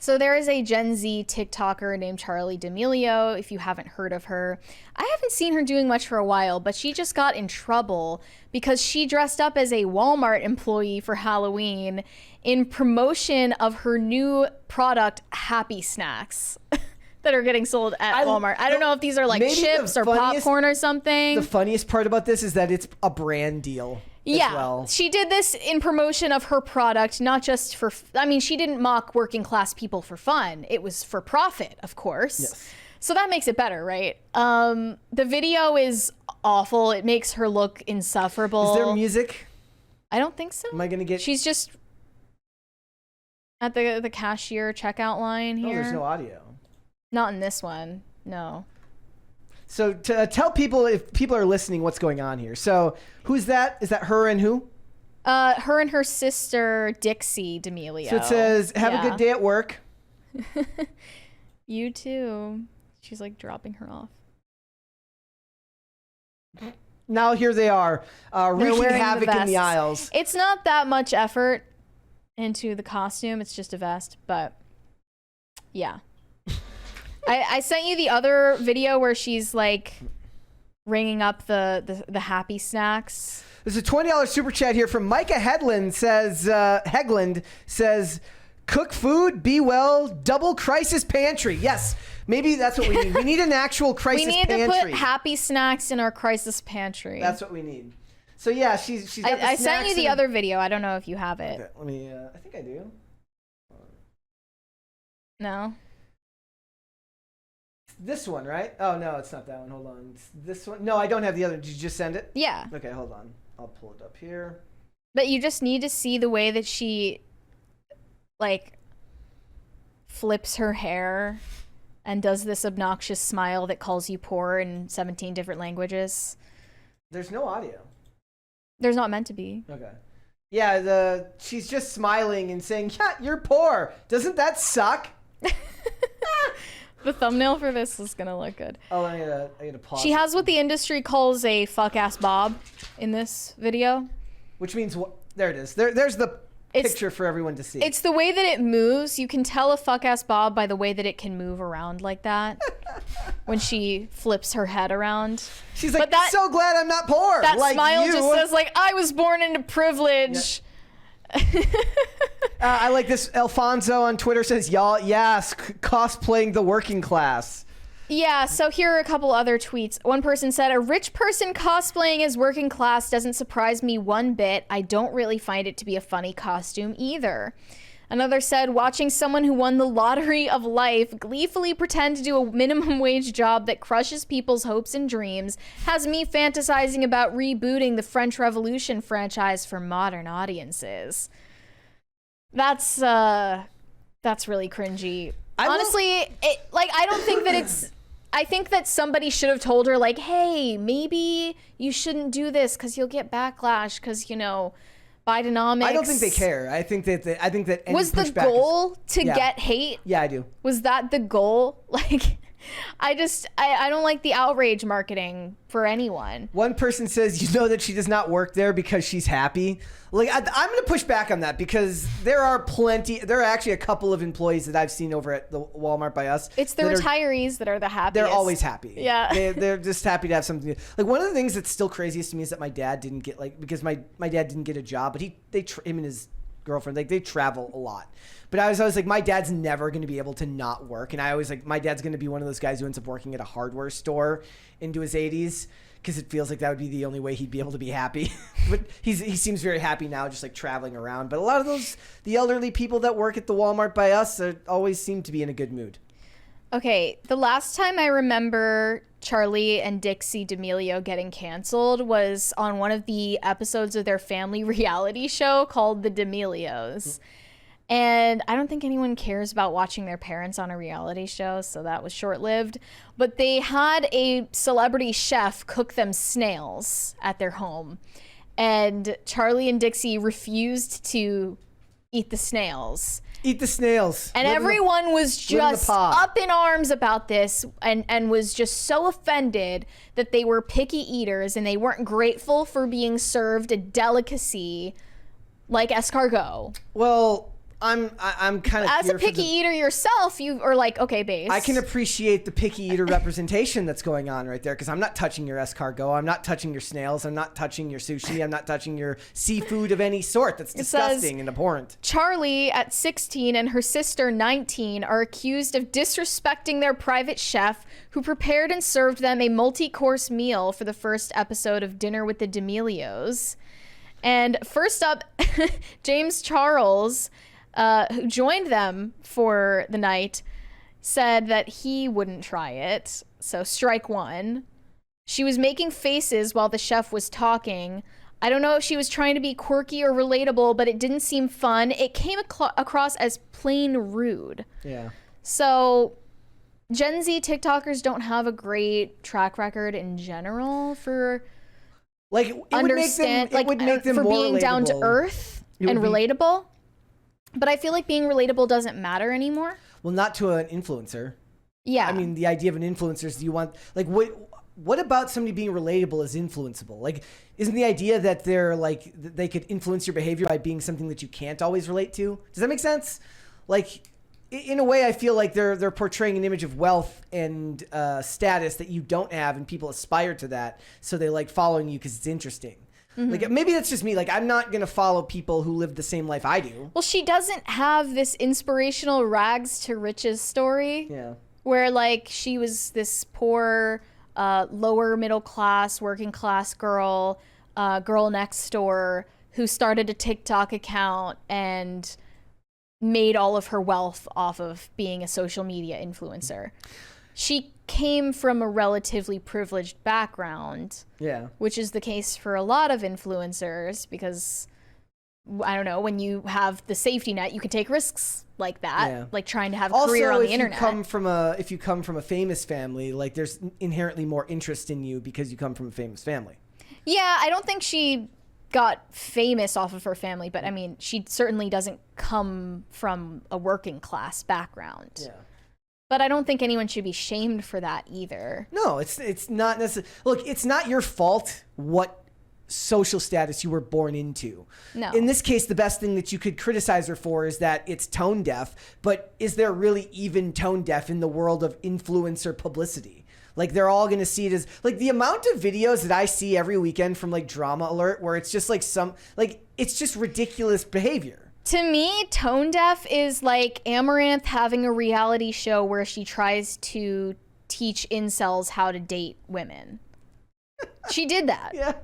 So there is a Gen Z TikToker named Charli D'Amelio, if you haven't heard of her. I haven't seen her doing much for a while, but she just got in trouble because she dressed up as a Walmart employee for Halloween in promotion of her new product, Happy Snacks, that are getting sold at Walmart. I don't know if these are like chips or popcorn or something. The funniest part about this is that it's a brand deal. Yeah, well. She did this in promotion of her product, not just for, I mean, she didn't mock working class people for fun. It was for profit, of course. Yes. So that makes it better, right? The video is awful. It makes her look insufferable. Is there music? I don't think so. Am I going to get... She's just at the cashier checkout line here. Oh, there's no audio. Not in this one, no. So to tell people, if people are listening, what's going on here. So who's that? Is that her and who? Her and her sister, Dixie D'Amelio. So it says, have a good day at work. You too. She's like dropping her off. Now here they are, wreaking havoc in the aisles. It's not that much effort into the costume. It's just a vest, but yeah. I sent you the other video where she's like ringing up the Happy Snacks. There's a $20 super chat here from Micah Hegland says, cook food, be well, double crisis pantry. Yes, maybe that's what we need. We need an actual crisis pantry. We need to put Happy Snacks in our crisis pantry. That's what we need. So yeah, she's got the I sent you the and... other video. I don't know if you have it. Okay, let me, I think I do. No. This one, right? Oh, no, it's not that one. Hold on. It's this one. No, I don't have the other. Did you just send it? Yeah. Okay, hold on. I'll pull it up here. But you just need to see the way that she, like, flips her hair and does this obnoxious smile that calls you poor in 17 different languages. There's no audio. There's not meant to be. Okay. Yeah, she's just smiling and saying, yeah, you're poor. Doesn't that suck? The thumbnail for this is gonna look good. Oh, I gotta pause. She has what the industry calls a fuck-ass bob in this video. Which means what? There it is. There's the picture for everyone to see. It's the way that it moves. You can tell a fuck-ass bob by the way that it can move around like that when she flips her head around. She's like, so glad I'm not poor. That like smile you. just says, like, I was born into privilege. Yeah. I like this. Alfonso on Twitter says, y'all, yes, cosplaying the working class. Yeah, so here are a couple other tweets. One person said, a rich person cosplaying as working class doesn't surprise me one bit. I don't really find it to be a funny costume either. Another said, watching someone who won the lottery of life gleefully pretend to do a minimum wage job that crushes people's hopes and dreams has me fantasizing about rebooting the French Revolution franchise for modern audiences. That's really cringy. Honestly, I don't think that it's... I think that somebody should have told her, like, hey, maybe you shouldn't do this because you'll get backlash because, you know, Bidenomics. I don't think they care. I think that any was the goal to get hate? Yeah, I do. Was that the goal? Like, I don't like the outrage marketing for anyone. One person says, you know that she does not work there because she's happy. Like, I'm going to push back on that because there are actually a couple of employees that I've seen over at the Walmart by us. It's the retirees that are the happiest. They're always happy. Yeah. They're just happy to have something. Like, one of the things that's still craziest to me is that my dad didn't get, like, because my dad didn't get a job, but him and his girlfriend, like, they travel a lot. But I was always like, my dad's never going to be able to not work. And I always like, my dad's going to be one of those guys who ends up working at a hardware store into his 80s because it feels like that would be the only way he'd be able to be happy. But he seems very happy now, just like traveling around. But a lot of the elderly people that work at the Walmart by us always seem to be in a good mood. Okay, the last time I remember Charli and Dixie D'Amelio getting canceled was on one of the episodes of their family reality show called The D'Amelios. And I don't think anyone cares about watching their parents on a reality show, so that was short-lived. But they had a celebrity chef cook them snails at their home. And Charli and Dixie refused to eat the snails. Eat the snails. And everyone was just up in arms about this and was just so offended that they were picky eaters and they weren't grateful for being served a delicacy like escargot. Well, I'm kind of as a picky eater yourself, you are like, okay, base. I can appreciate the picky eater representation that's going on right there, because I'm not touching your escargot, I'm not touching your snails, I'm not touching your sushi, I'm not touching your seafood of any sort. That's disgusting and abhorrent. Charli, at 16, and her sister, 19, are accused of disrespecting their private chef who prepared and served them a multi-course meal for the first episode of Dinner with the D'Amelios. And first up, James Charles, who joined them for the night, said that he wouldn't try it. So strike one. She was making faces while the chef was talking. I don't know if she was trying to be quirky or relatable, but it didn't seem fun. It came across as plain rude. Yeah. So Gen Z TikTokers don't have a great track record in general for like it would make them for more being relatable. Down to earth and relatable. But I feel like being relatable doesn't matter anymore. Well, not to an influencer. Yeah. I mean, the idea of an influencer is, do you want, like, what about somebody being relatable is influenceable? Like, isn't the idea that they're like, they could influence your behavior by being something that you can't always relate to? Does that make sense? Like, in a way, I feel like they're portraying an image of wealth and status that you don't have, and people aspire to that, so they like following you because it's interesting. Mm-hmm. Like, maybe that's just me. Like, I'm not going to follow people who live the same life I do. Well, she doesn't have this inspirational rags to riches story. Yeah. Where, like, she was this poor, lower middle class, working class girl next door who started a TikTok account and made all of her wealth off of being a social media influencer. She came from a relatively privileged background. Yeah. Which is the case for a lot of influencers, because I don't know, when you have the safety net, you can take risks like that, like trying to have a career on the internet. If you come from a famous family, like, there's inherently more interest in you because you come from a famous family. Yeah, I don't think she got famous off of her family, but I mean, she certainly doesn't come from a working class background. Yeah. But I don't think anyone should be shamed for that either. No, it's not necessarily. Look, it's not your fault what social status you were born into. No. In this case, the best thing that you could criticize her for is that it's tone deaf, but is there really even tone deaf in the world of influencer publicity? Like, they're all going to see it as, like, the amount of videos that I see every weekend from, like, Drama Alert, where it's just like it's just ridiculous behavior. To me, tone deaf is like Amaranth having a reality show where she tries to teach incels how to date women. She did that. Yeah.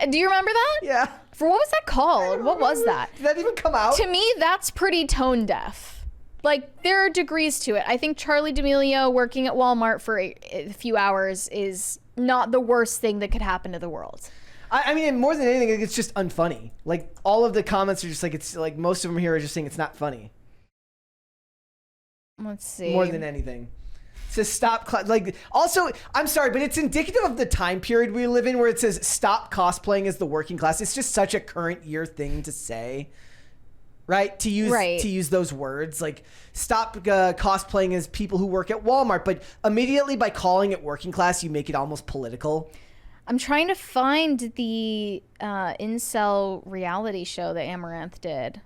Do you remember that? Yeah. For what was that called? What was that? Did that even come out? To me, that's pretty tone deaf. Like, there are degrees to it. I think Charli D'Amelio working at Walmart for a few hours is not the worst thing that could happen to the world. I mean, more than anything, it's just unfunny. Like, all of the comments are just like, it's like, most of them here are just saying it's not funny. Let's see. More than anything. It says stop, like, also, I'm sorry, but it's indicative of the time period we live in where it says stop cosplaying as the working class. It's just such a current year thing to say. Right? To use those words, like, stop cosplaying as people who work at Walmart, but immediately by calling it working class, you make it almost political. I'm trying to find the incel reality show that Amaranth did.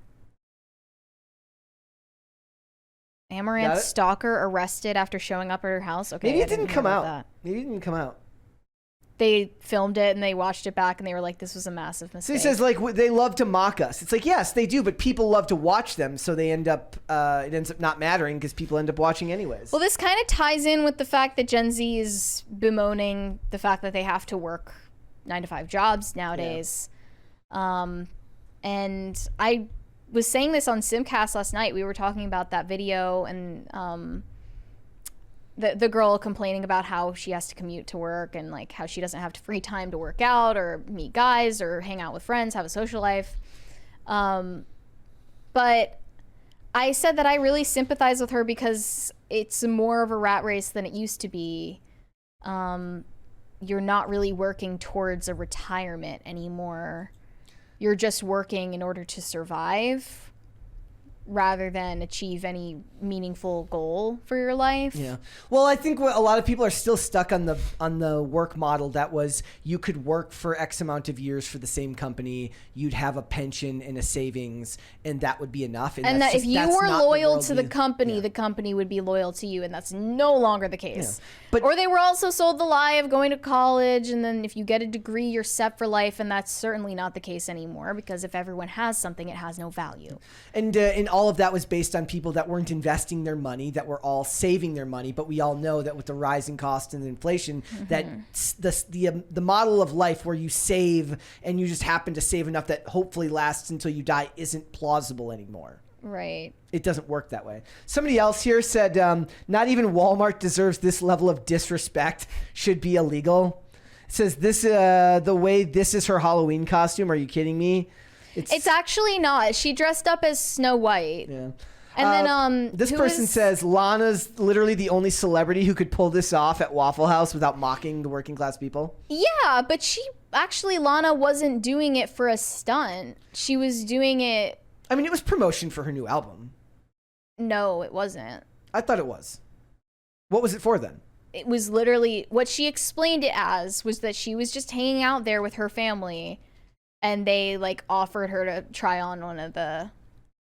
Amaranth stalker arrested after showing up at her house. Okay, maybe it didn't come out. Maybe it didn't come out. They filmed it and they watched it back and they were like, this was a massive mistake. So he says, like, they love to mock us. It's like, yes, they do, but people love to watch them, so they end up, it ends up not mattering because people end up watching anyways. Well, this kind of ties in with the fact that Gen Z is bemoaning the fact that they have to work 9-to-5 jobs nowadays. Yeah. And I was saying this on Simcast last night. We were talking about that video and the girl complaining about how she has to commute to work and like how she doesn't have free time to work out or meet guys or hang out with friends, have a social life. But I said that I really sympathize with her because it's more of a rat race than it used to be. You're not really working towards a retirement anymore. You're just working in order to survive. rather than achieve any meaningful goal for your life. Yeah. Well, I think what a lot of people are still stuck on the work model that was you could work for X amount of years for the same company, you'd have a pension and a savings, and that would be enough. And that if you were loyal to the company would be loyal to you, and that's no longer the case. Yeah. Or they were also sold the lie of going to college, and then if you get a degree, you're set for life, and that's certainly not the case anymore, because if everyone has something, it has no value. And all of that was based on people that weren't investing their money, that were all saving their money. But we all know that with the rising cost and inflation, that the model of life where you save and you just happen to save enough that hopefully lasts until you die isn't plausible anymore. Right. It doesn't work that way. Somebody else here said, not even Walmart deserves this level of disrespect, should be illegal. It says, this the way this is her Halloween costume. Are you kidding me? It's actually not. She dressed up as Snow White. Yeah. And then this person says Lana's literally the only celebrity who could pull this off at Waffle House without mocking the working class people. Yeah, but Lana wasn't doing it for a stunt. She was doing it. I mean, it was promotion for her new album. No, it wasn't. I thought it was. What was it for then? It was literally what she explained it as was that she was just hanging out there with her family, and they like offered her to try on one of the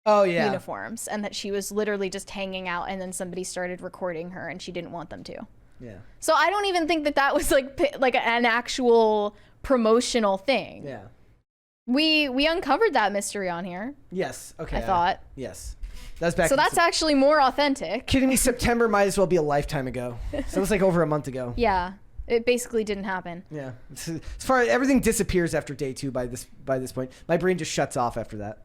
uniforms, and that she was literally just hanging out, and then somebody started recording her and she didn't want them to. Yeah. So I don't even think that was like an actual promotional thing. Yeah. We uncovered that mystery on here. Yes. Okay. I thought. Yes. That's back. So that's actually more authentic. Kidding me? September might as well be a lifetime ago. So it was like over a month ago. Yeah. It basically didn't happen. Yeah. As far as everything disappears after day 2 by this point. My brain just shuts off after that.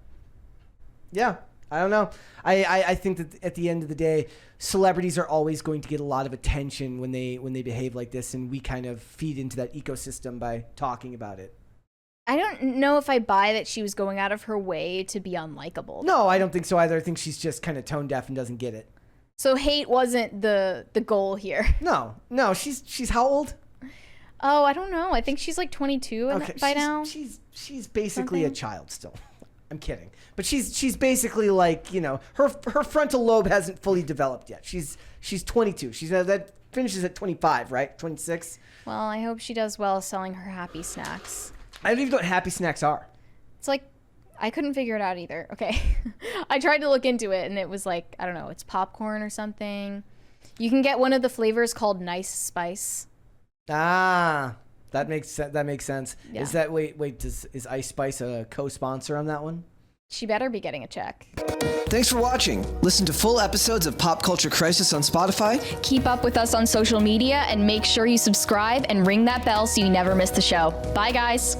Yeah. I don't know. I think that at the end of the day, celebrities are always going to get a lot of attention when they behave like this, and we kind of feed into that ecosystem by talking about it. I don't know if I buy that she was going out of her way to be unlikable. No, I don't think so either. I think she's just kind of tone deaf and doesn't get it. So hate wasn't the goal here. No, she's how old? Oh, I don't know. I think she's like 22 by now. She's basically a child still. I'm kidding, but she's basically like, you know, her frontal lobe hasn't fully developed yet. She's 22. That finishes at 25, right? 26. Well, I hope she does well selling her happy snacks. I don't even know what happy snacks are. It's like, I couldn't figure it out either. Okay. I tried to look into it and it was like, I don't know, it's popcorn or something. You can get one of the flavors called Nice Spice. Ah, that makes sense. Yeah. Is that, wait, is Ice Spice a co-sponsor on that one? She better be getting a check. Thanks for watching. Listen to full episodes of Pop Culture Crisis on Spotify. Keep up with us on social media and make sure you subscribe and ring that bell so you never miss the show. Bye, guys.